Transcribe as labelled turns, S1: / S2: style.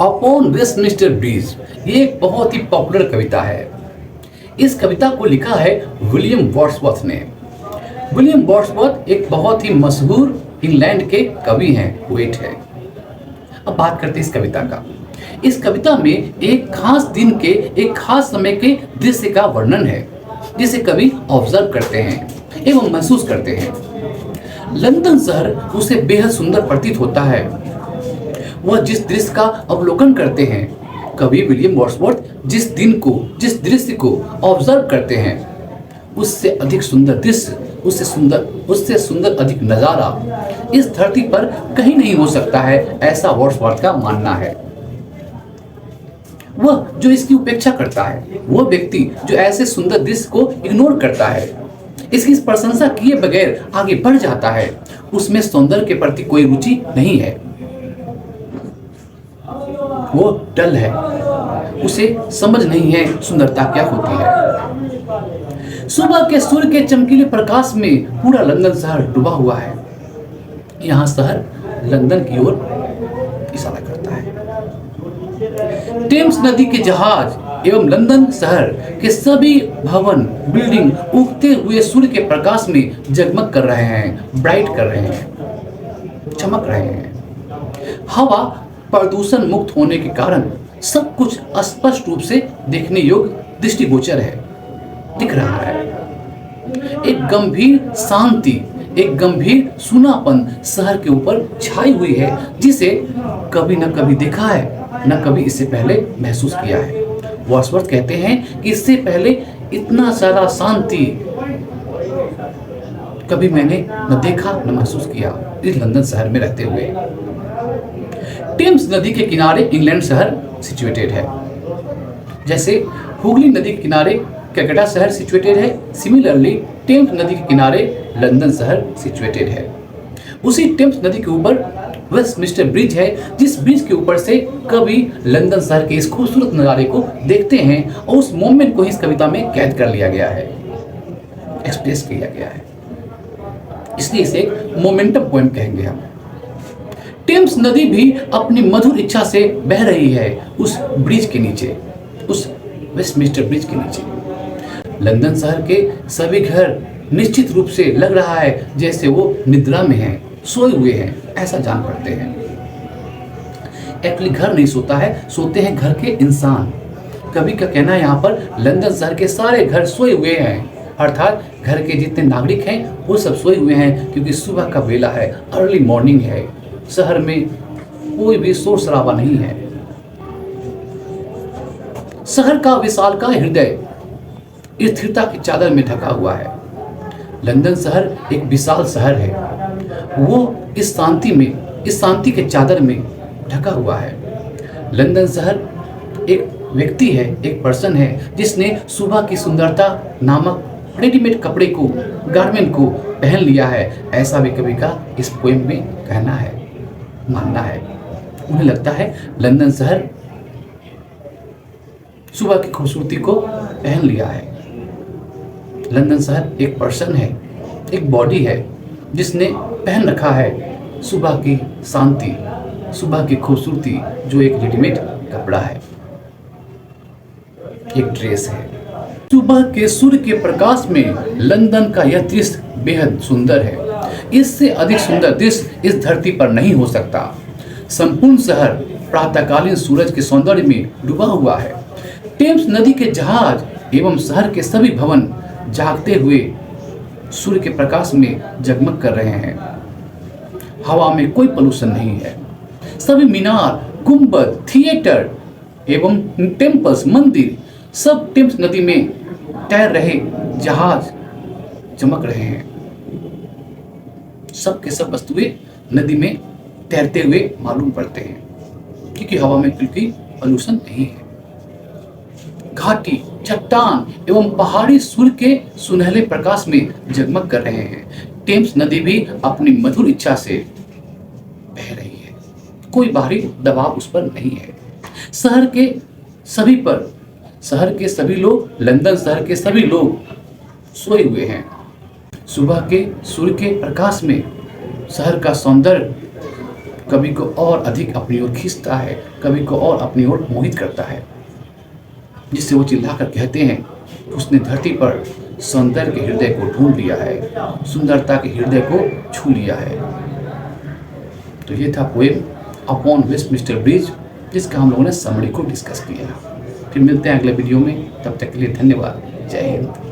S1: Upon Westminster bridge, ये एक बहुत ही पॉपुलर कविता है। इस कविता को लिखा है विलियम वर्ड्सवर्थ ने। विलियम वर्ड्सवर्थ एक बहुत ही मशहूर इंग्लैंड के कवि हैं, पोएट है। अब बात करते हैं इस कविता का। इस कविता में एक खास दिन के, एक खास समय के दृश्य का वर्णन है, जिसे कवि ऑब्जर्व करते हैं एवं महसूस करते हैं। लंदन शहर उसे बेहद सुंदर प्रतीत होता है। वह जिस दृश्य का अवलोकन करते हैं, कवि विलियम वर्ड्सवर्थ जिस दिन को, जिस दृश्य को ऑब्जर्व करते हैं, उससे अधिक सुंदर दृश्य, उससे सुंदर अधिक नजारा इस धरती पर कहीं नहीं हो सकता है, ऐसा वर्ड्सवर्थ का मानना है। वह जो इसकी उपेक्षा करता है, वह व्यक्ति जो ऐसे सुंदर दृश्य को इग्नोर करता है, इसकी प्रशंसा किए बगैर आगे बढ़ जाता है, उसमें सौंदर्य के प्रति कोई रुचि नहीं है। वो डल है, उसे समझ नहीं है सुंदरता क्या होती है। सुबह के सूर्य के चमकीले प्रकाश में पूरा लंदन शहर डूबा हुआ है। यहाँ शहर लंदन की ओर इशारा करता है। टेम्स नदी के जहाज एवं लंदन शहर के सभी भवन, बिल्डिंग उगते हुए सूर्य के प्रकाश में जगमग कर रहे हैं, ब्राइट कर रहे हैं, चमक रहे हैं। हवा प्रदूषण मुक्त होने के कारण सब कुछ स्पष्ट रूप से देखने योग्य, दृष्टिगोचर है, दिख रहा है। एक गंभीर शांति, एक गंभीर सुनापन शहर के ऊपर छाई हुई है, जिसे कभी न कभी देखा है, न कभी इससे पहले महसूस किया है। वर्ड्सवर्थ कहते हैं कि इससे पहले इतना सारा शांति कभी मैंने न देखा न महसूस किया इस लंदन शहर में रहते हुए। टेम्स नदी के किनारे इंग्लैंड शहर सिचुएटेड है। जैसे हुगली नदी के किनारे कलकत्ता शहर सिचुएटेड है, सिमिलरली टेम्स नदी के किनारे लंदन शहर सिचुएटेड है। उसी टेम्स नदी के ऊपर वेस्टमिंस्टर ब्रिज है, जिस ब्रिज के ऊपर से कवि लंदन शहर के इस खूबसूरत नज़ारे को देखते हैं और उस मोमेंट को इस कविता में कैद कर लिया गया है, एक्सप्रेस किया गया है। इसलिए इसे एक मोमेंटम पोएम कहेंगे हम। टेम्स नदी भी अपनी मधुर इच्छा से बह रही है उस ब्रिज के नीचे, उस वेस्टमिंस्टर ब्रिज के नीचे। लंदन शहर के सभी घर निश्चित रूप से लग रहा है जैसे वो निद्रा में हैं, सोए हुए हैं, ऐसा जान पड़ते हैं। एक्चुअली घर नहीं सोता है, सोते हैं घर के इंसान। कवि का कहना है यहाँ पर लंदन शहर के सारे घर सोए हुए हैं, अर्थात घर के जितने नागरिक हैं वो सब सोए हुए हैं, क्योंकि सुबह का वेला है, अर्ली मॉर्निंग है। शहर में कोई भी शोर शराबा नहीं है। शहर का विशालकाय हृदय स्थिरता की चादर में ढका हुआ है। लंदन शहर एक विशाल शहर है, वो इस शांति के चादर में ढका हुआ है। लंदन शहर एक व्यक्ति है, एक पर्सन है, जिसने सुबह की सुंदरता नामक रेडीमेड कपड़े को, गारमेंट को पहन लिया है, ऐसा भी कवि का इस पोएम में कहना है, मानना है। उन्हें लगता है लंदन शहर सुबह की खूबसूरती को पहन लिया है। लंदन शहर एक पर्सन है, एक बॉडी है, जिसने पहन रखा है सुबह की शांति, सुबह की खूबसूरती, जो एक रेडीमेड कपड़ा है, एक ड्रेस है। सुबह के सूर्य के प्रकाश में लंदन का यह दृश्य बेहद सुंदर है। इससे अधिक सुंदर दृश्य इस धरती पर नहीं हो सकता। संपूर्ण शहर प्रातःकालीन सूरज के सौंदर्य में डूबा हुआ है। टेम्स नदी के जहाज एवं शहर के सभी भवन जागते हुए सूर्य के प्रकाश में जगमग कर रहे हैं। हवा में कोई पोल्यूशन नहीं है। सभी मीनार, गुंबद, थिएटर एवं टेम्पल्स, मंदिर सब टेम्स नदी में तैर रहे जहाज चमक रहे हैं। सब के सब वस्तुएं नदी में तैरते हुए मालूम पड़ते हैं, क्योंकि हवा में बिल्कुल पोल्यूशन नहीं है। घाटी, चट्टान एवं पहाड़ी सूर्य के सुनहले प्रकाश में जगमग कर रहे हैं। टेम्स नदी भी अपनी मधुर इच्छा से बह रही है, कोई बाहरी दबाव उस पर नहीं है। शहर के सभी लोग, लंदन शहर के सभी लोग सोए हुए हैं। सुबह के सूर्य के प्रकाश में शहर का सौंदर्य कवि को और अधिक अपनी ओर खींचता है, कवि को और अपनी ओर मोहित करता है, जिससे वो चिल्लाकर कहते हैं उसने धरती पर सौंदर्य के हृदय को ढूंढ लिया है, सुंदरता के हृदय को छू लिया है। तो ये था पोएम अपॉन वेस्टमिंस्टर ब्रिज, जिसका हम लोगों ने समरी को डिस्कस किया। फिर मिलते हैं अगले वीडियो में, तब तक के लिए धन्यवाद। जय हिंद।